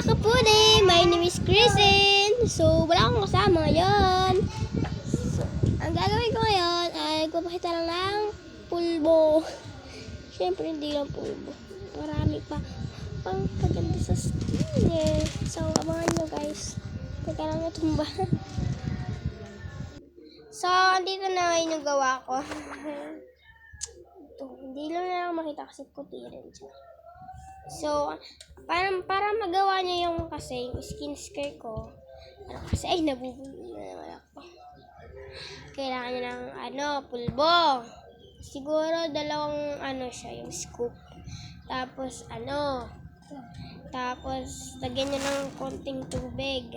kapudi! My name is Kristen. So, wala akong kasama ngayon. So, ang gagawin ko ngayon ay magpapakita lang ng pulbo. Siyempre, hindi lang pulbo. Marami pa pang paganda sa skin eh. So, abangan nyo guys. Teka lang natumba. So, andito na ngayon yung gawa ko. Ito, hindi lang makita kasi puti rin siya. So, para magawa niya yung kasi yung skin care ko, kasi ay nabubulol na naman ako. Kailangan niya ng pulbo. Siguro dalawang siya, yung scoop. Tapos tapos lagyan niya ng konting tubig.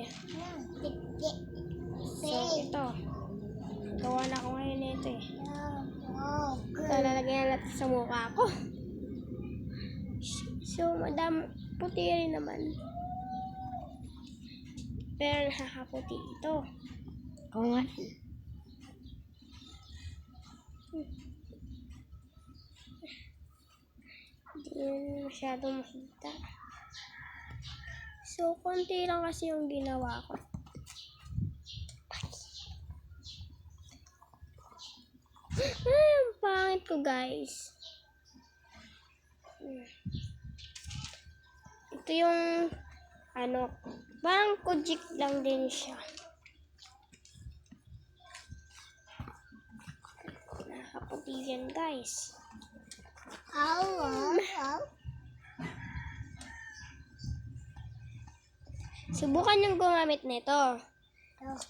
So, ito. Gawa na ako ngayon nito eh. So, lalagyan natin sa mukha ko. So, madam, puti rin naman. Pero nakakaputi ito. Oo nga. Hindi masyadong makita. So, konti lang kasi yung ginawa ko. Ay, ang pangit ko guys. Ito yung parang kojik lang din siya. Nakakaputi yan guys. Subukan yung gumamit nito.